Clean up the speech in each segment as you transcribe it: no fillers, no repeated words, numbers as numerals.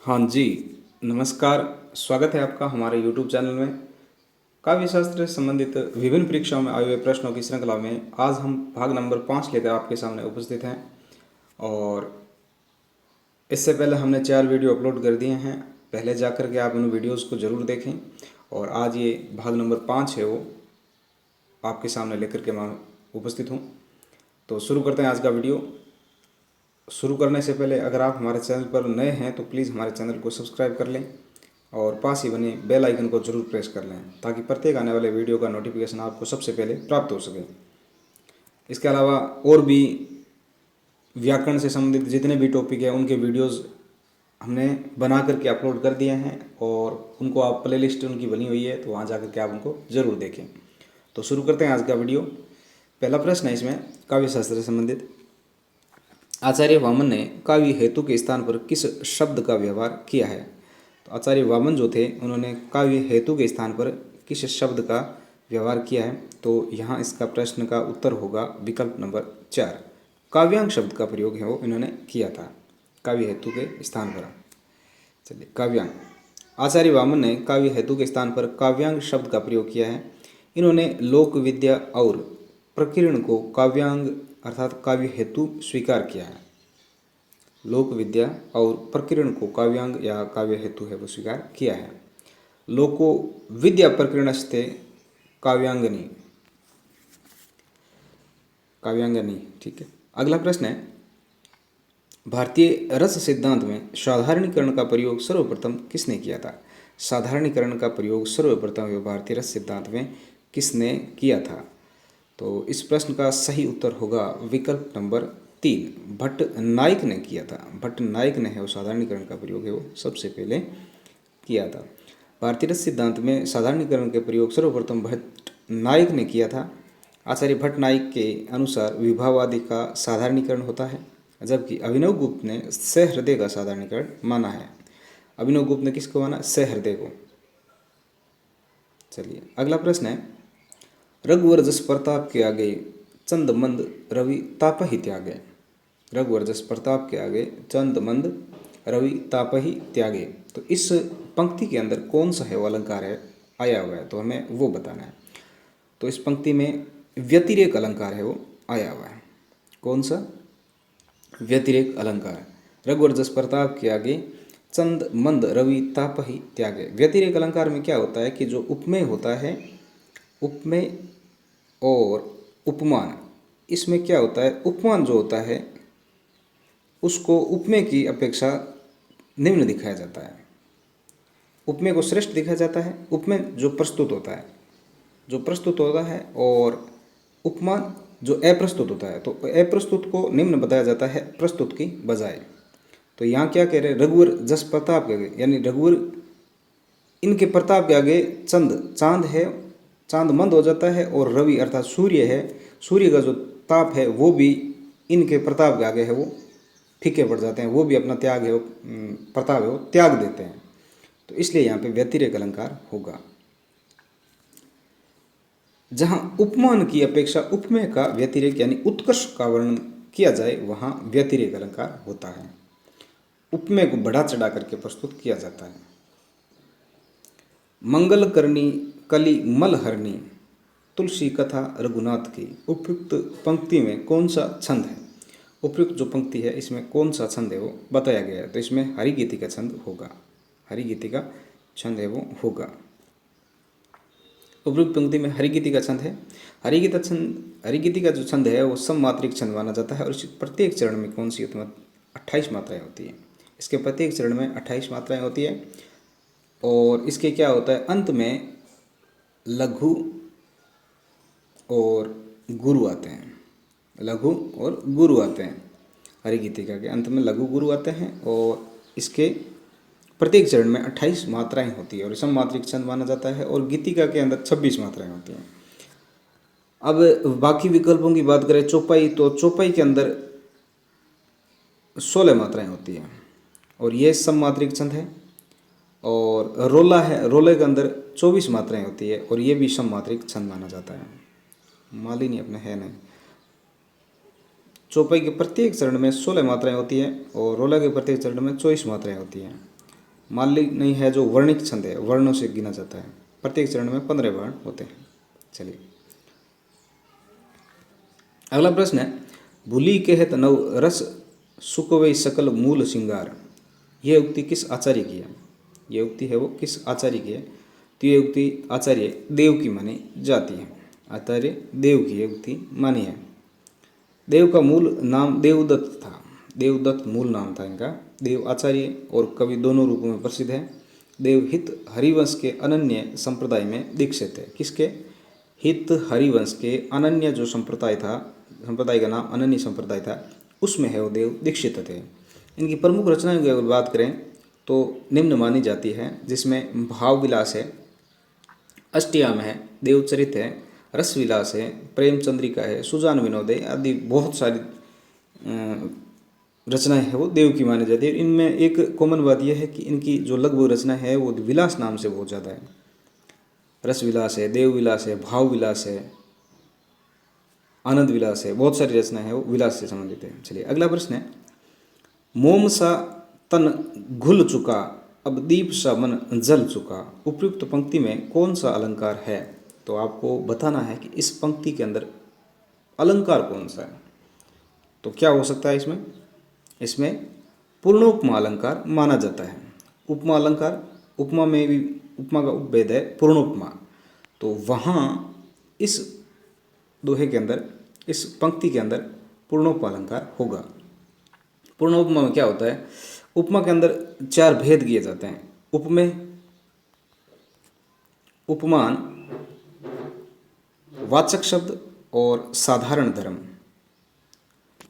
हाँ जी, नमस्कार। स्वागत है आपका हमारे YouTube चैनल में। काव्य शास्त्र से संबंधित विभिन्न परीक्षाओं में आए हुए प्रश्नों की श्रृंखला में आज हम भाग नंबर 5 लेकर आपके सामने उपस्थित हैं। और इससे पहले हमने 4 वीडियो अपलोड कर दिए हैं। पहले जाकर के आप उन वीडियोज़ को ज़रूर देखें। और आज ये भाग नंबर 5 है, वो आपके सामने लेकर के मैं उपस्थित हूँ। तो शुरू करते हैं आज का वीडियो। शुरू करने से पहले अगर आप हमारे चैनल पर नए हैं तो प्लीज़ हमारे चैनल को सब्सक्राइब कर लें और पास ही बने बेल आइकन को जरूर प्रेस कर लें ताकि प्रत्येक आने वाले वीडियो का नोटिफिकेशन आपको सबसे पहले प्राप्त हो सके। इसके अलावा और भी व्याकरण से संबंधित जितने भी टॉपिक हैं उनके वीडियोस हमने बना करके अपलोड कर दिए हैं और उनको आप प्लेलिस्ट उनकी बनी हुई है, तो वहाँ जा कर के आप उनको ज़रूर देखें। तो शुरू करते हैं आज का वीडियो। पहला प्रश्न है इसमें काव्य शास्त्र से संबंधित। आचार्य वामन ने काव्य हेतु के स्थान पर किस शब्द का व्यवहार किया है? तो आचार्य वामन जो थे उन्होंने काव्य हेतु के स्थान पर किस शब्द का व्यवहार किया है? तो यहाँ इसका प्रश्न का उत्तर होगा विकल्प नंबर 4, काव्यांग शब्द का प्रयोग है वो इन्होंने किया था काव्य हेतु के स्थान पर। चलिए, काव्यांग। आचार्य वामन ने काव्य हेतु के स्थान पर काव्यांग शब्द का प्रयोग किया है। इन्होंने लोक विद्या और प्रकीर्ण को काव्यांग अर्थात काव्य हेतु स्वीकार किया है। लोक विद्या और प्रकीर्ण को काव्यांग या काव्य हेतु है वो स्वीकार किया है। लोको विद्या प्रकीर्णस्ते काव्यांगनी, काव्यांगनी। ठीक है। अगला प्रश्न है, भारतीय रस सिद्धांत में साधारणीकरण का प्रयोग सर्वप्रथम किसने किया था? साधारणीकरण का प्रयोग सर्वप्रथम भारतीय रस सिद्धांत में किसने किया था? तो इस प्रश्न का सही उत्तर होगा विकल्प नंबर 3, भट्ट नायक ने किया था। भट्ट नायक ने है वो साधारणीकरण का प्रयोग है वो सबसे पहले किया था। भारतीय रस सिद्धांत में साधारणीकरण के प्रयोग सर्वप्रथम भट्ट नायक ने किया था। आचार्य भट्ट नायक के अनुसार विभावादि का साधारणीकरण होता है, जबकि अभिनव गुप्त ने सहृदय का साधारणीकरण माना है। अभिनव गुप्त ने किसको माना? सहृदय को। चलिए, अगला प्रश्न है, रघुवर जस प्रताप के आगे चंद मंद रवि ताप ही त्यागे। रघुवर जस प्रताप के आगे चंद मंद रवि ताप ही त्यागे। तो इस पंक्ति के अंदर कौन सा है वो अलंकार है आया हुआ है, तो हमें वो बताना है। तो इस पंक्ति में व्यतिरेक अलंकार है वो आया हुआ है। कौन सा? व्यतिरेक अलंकार। रघुवर जस प्रताप के आगे चंद मंद रवि ताप ही त्यागे। व्यतिरेक अलंकार में क्या होता है कि जो उपमेय होता है, उपमेय और उपमान, इसमें क्या होता है, उपमान जो होता है उसको उपमेय की अपेक्षा निम्न दिखाया जाता है, उपमेय को श्रेष्ठ दिखाया जाता है। उपमेय जो प्रस्तुत होता है, जो प्रस्तुत होता है, और उपमान जो अप्रस्तुत होता है, तो अप्रस्तुत को निम्न बताया जाता है प्रस्तुत की बजाय। तो यहाँ क्या कह रहे हैं, रघुवर जस प्रताप के आगे, यानी रघुवर इनके प्रताप के आगे चंद चांद है, चांद मंद हो जाता है, और रवि अर्थात सूर्य है, सूर्य का जो ताप है वो भी इनके प्रताप के आगे है वो फीके पड़ जाते हैं, वो भी अपना त्याग है वो प्रताप है वो त्याग देते हैं। तो इसलिए यहाँ पे व्यतिरेक अलंकार होगा। जहाँ उपमान की अपेक्षा उपमेय का व्यतिरेक यानी उत्कर्ष का वर्णन किया जाए वहाँ व्यतिरेक अलंकार होता है। उपमेय को बढ़ा चढ़ा करके प्रस्तुत किया जाता है। मंगल करनी कली मल हरनी तुलसी कथा रघुनाथ की। उपयुक्त पंक्ति में कौन सा छंद है? उपयुक्त जो पंक्ति है इसमें कौन सा छंद है वो बताया गया है। तो इसमें हरिगीति का छंद होगा, हरिगीति का छंद है वो होगा। उपयुक्त पंक्ति में हरिगीति का छंद है। हरिगीति का जो छंद है वो सममात्रिक छंद माना जाता है। और इस प्रत्येक चरण में कौन सी होती है? 28 मात्राएं होती हैं। इसके प्रत्येक चरण में 28 मात्राएं होती है। और इसके क्या होता है, अंत में लघु और गुरु आते हैं, लघु और गुरु आते हैं। हरिगीतिका के अंत में लघु गुरु आते हैं और इसके प्रत्येक चरण में 28 मात्राएं होती है और सममात्रिक छंद माना जाता है। और गीतिका के अंदर 26 मात्राएं होती हैं। अब बाकी विकल्पों की बात करें, चौपाई, तो चौपाई के अंदर 16 मात्राएं होती हैं और ये सममात्रिक छंद है। और रोला है, रोले के अंदर 24 मात्राएं होती है और ये भी सममात्रिक छंद माना जाता है। मालिनी अपने है नहीं। चौपाई के प्रत्येक चरण में 16 मात्राएं होती हैं और रोला के प्रत्येक चरण में 24 मात्राएं होती हैं। मालवी नहीं है जो वर्णिक छंद है, वर्णों से गिना जाता है। प्रत्येक चरण में 15 वर्ण होते हैं। चलिए अगला प्रश्न है, भूली कहत नव रस सुकवै सकल मूल सिंगार। यह उक्ति किस आचार्य की है? यह उक्ति है वो किस आचार्य की है? तो ये उक्ति आचार्य देव की मानी जाती है। आचार्य देव की यह उक्ति मानी है। देव का मूल नाम देवदत्त था। देवदत्त मूल नाम था इनका। देव आचार्य और कवि दोनों रूपों में प्रसिद्ध है। देवहित हरिवंश के अनन्य संप्रदाय में दीक्षित है। किसके? हित हरिवंश के अनन्य जो संप्रदाय था, संप्रदाय का नाम अनन्य संप्रदाय था, उसमें है वो देव दीक्षित थे। इनकी प्रमुख रचनाओं की अगर बात करें तो निम्न मानी जाती है, जिसमें भाव विलास है, अष्टयाम है, देवचरित है, रस विलास है, प्रेम चंद्रिका है, सुजान विनोदय आदि बहुत सारी रचनाएं हैं वो देव की मानी जाती है। इनमें एक कॉमन बात यह है कि इनकी जो लगभग रचना है वो विलास नाम से बहुत ज़्यादा है। रस विलास है, देव विलास है, भाव विलास है, आनंद विलास है, बहुत सारी रचना है वो विलास से संबंधित है। चलिए अगला प्रश्न है, मोम सा तन घुल चुका अब दीप सा मन जल चुका। उपयुक्त पंक्ति में कौन सा अलंकार है? तो आपको बताना है कि इस पंक्ति के अंदर अलंकार कौन सा है। तो क्या हो सकता है इसमें? इसमें पूर्णोपमा अलंकार माना जाता है। उपमा अलंकार, उपमा में भी उपमा का उपभेद है पूर्णोपमा, तो वहाँ इस दोहे के अंदर, इस पंक्ति के अंदर पूर्णोपमा अलंकार होगा। पूर्णोपमा में क्या होता है? उपमा के अंदर 4 भेद किए जाते हैं। उपमेय, उपमान, वाचक शब्द और साधारण धर्म।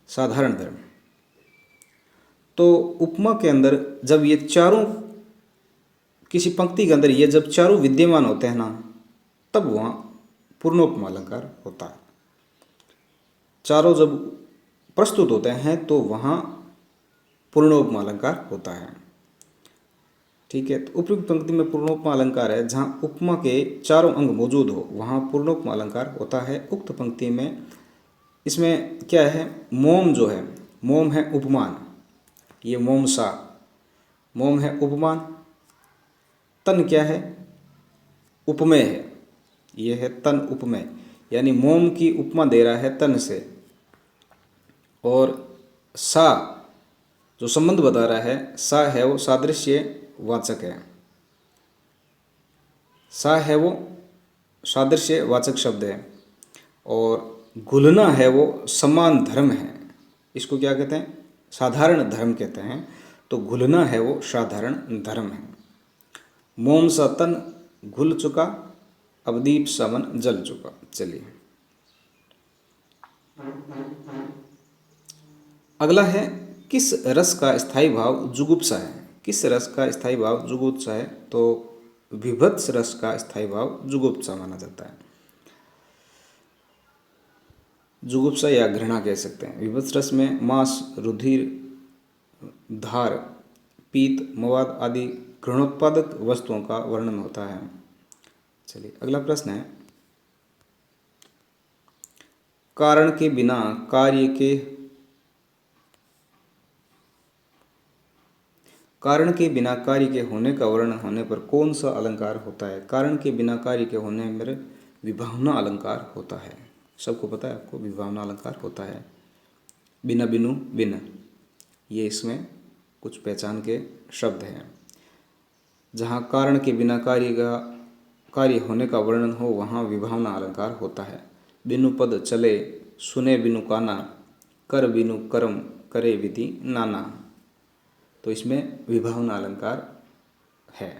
साधारण धर्म तो उपमा के अंदर जब ये चारों, किसी पंक्ति के अंदर ये जब चारों विद्यमान होते हैं ना, तब वहाँ पूर्णोपमा अलंकार होता है। चारों जब प्रस्तुत होते हैं तो वहाँ पूर्णोपमा अलंकार होता है। ठीक है, तो उपयुक्त पंक्ति में पूर्णोपमा अलंकार है जहाँ उपमा के चारों अंग मौजूद हो, वहाँ पूर्णोपमा अलंकार होता है। उक्त पंक्ति में इसमें क्या है? मोम जो है, मोम है उपमान, ये मोम सा, मोम है उपमान। तन क्या है? उपमेय है, ये है तन उपमेय, यानी मोम की उपमा दे रहा है तन से। और सा जो संबंध बता रहा है, सा है वो सादृश्य वाचक है। सा है वो सादृश्य वाचक शब्द है। और घुलना है वो समान धर्म है। इसको क्या कहते हैं? साधारण धर्म कहते हैं। तो घुलना है वो साधारण धर्म है। मोम सा तन घुल चुका अब दीप सा मन जल चुका। चलिए अगला है, किस रस का स्थायी भाव जुगुप्सा है? किस रस का स्थायी भाव जुगुप्सा है? तो विभत्स रस का स्थायी भाव जुगुप्सा माना जाता है। जुगुप्सा या घृणा कह सकते हैं। विभत्स रस में मांस, रुधिर, धार, पीत, मवाद आदि घृणोत्पादक वस्तुओं का वर्णन होता है। चलिए अगला प्रश्न है, कारण के बिना कार्य के, कारण के बिना कार्य के होने का वर्णन होने पर कौन सा अलंकार होता है? कारण के बिना कार्य के होने पर विभावना अलंकार होता है। सबको पता है आपको, विभावना अलंकार होता है। बिना, बिनु, बिन, ये इसमें कुछ पहचान के शब्द हैं। जहाँ कारण के बिना कार्य होने का वर्णन हो वहाँ विभावना अलंकार होता है। बिनु पद चले, सुने बिनु काना, कर बिनु कर्म, करे विधि नाना। तो इसमें विभावना अलंकार है।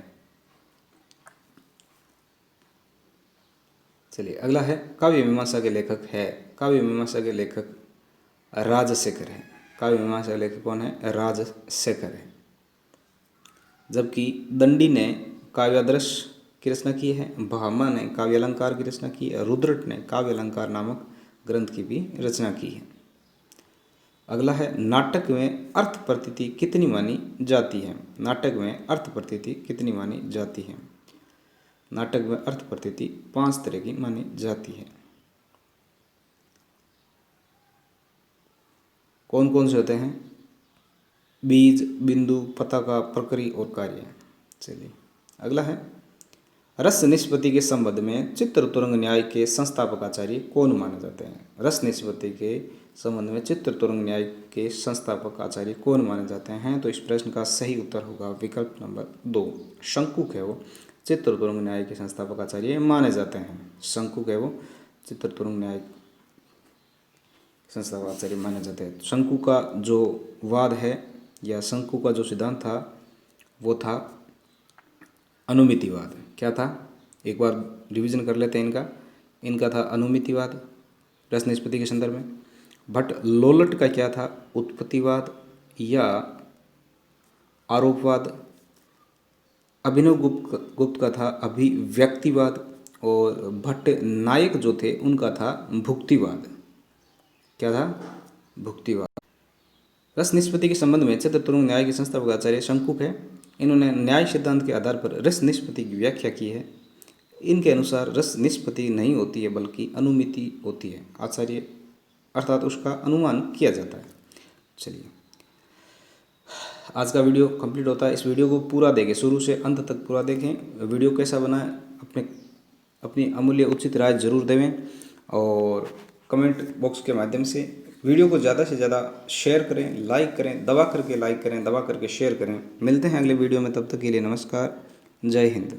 चलिए अगला है, काव्य मीमांसा के लेखक है। काव्य मीमांसा के लेखक राजशेखर है। काव्य मीमांसा के लेखक कौन है? राजशेखर है। जबकि दंडी ने काव्यादर्श की रचना की है, भामा ने काव्य अलंकार की रचना की है, रुद्रट ने काव्य अलंकार नामक ग्रंथ की भी रचना की है। अगला है, नाटक में अर्थ प्रतीति कितनी मानी जाती है? नाटक में अर्थ प्रतीति कितनी मानी जाती है? नाटक में अर्थ प्रतीति 5 तरह की मानी जाती है। कौन कौन से होते हैं? बीज, बिंदु, पताका, प्रकृति और कार्य। चलिए अगला है, रस निष्पत्ति के संबंध में चित्रतुरंग न्याय के संस्थापक आचार्य कौन माने जाते हैं? रस निष्पत्ति के संबंध में चित्रतुरंग न्याय के संस्थापक आचार्य कौन माने जाते हैं? तो इस प्रश्न का सही उत्तर होगा विकल्प नंबर 2, शंकुक है वो चित्रतुरंग न्याय के संस्थापक आचार्य माने जाते हैं। शंकुक है वो चित्रतुरंग न्याय संस्थापक आचार्य माने जाते हैं। शंकु का जो वाद है या शंकु का जो सिद्धांत था वो था अनुमितिवाद। क्या था? एक बार रिवीजन कर लेते हैं इनका था अनुमितिवाद रस निष्पत्ति के संदर्भ में। बट लोलट का क्या था? उत्पत्तिवाद या आरोपवाद। अभिनव गुप्त का था अभिव्यक्तिवाद और भट्ट नायक जो थे उनका था भुक्तिवाद। क्या था? भुक्तिवाद। रस निष्पत्ति के संबंध में चित्रतुरंग न्याय के संस्थापक आचार्य शंकुक है। इन्होंने न्याय सिद्धांत के आधार पर रस निष्पत्ति की व्याख्या की है। इनके अनुसार रस निष्पत्ति नहीं होती है बल्कि अनुमिति होती है, आचार्य अर्थात उसका अनुमान किया जाता है। चलिए आज का वीडियो कंप्लीट होता है। इस वीडियो को पूरा देखें, शुरू से अंत तक पूरा देखें। वीडियो कैसा बना है अपनी अमूल्य उचित राय जरूर देवें और कमेंट बॉक्स के माध्यम से वीडियो को ज़्यादा से ज़्यादा शेयर करें, लाइक करें, दबा करके लाइक करें, दबा करके शेयर करें। मिलते हैं अगले वीडियो में, तब तक के लिए नमस्कार, जय हिंद।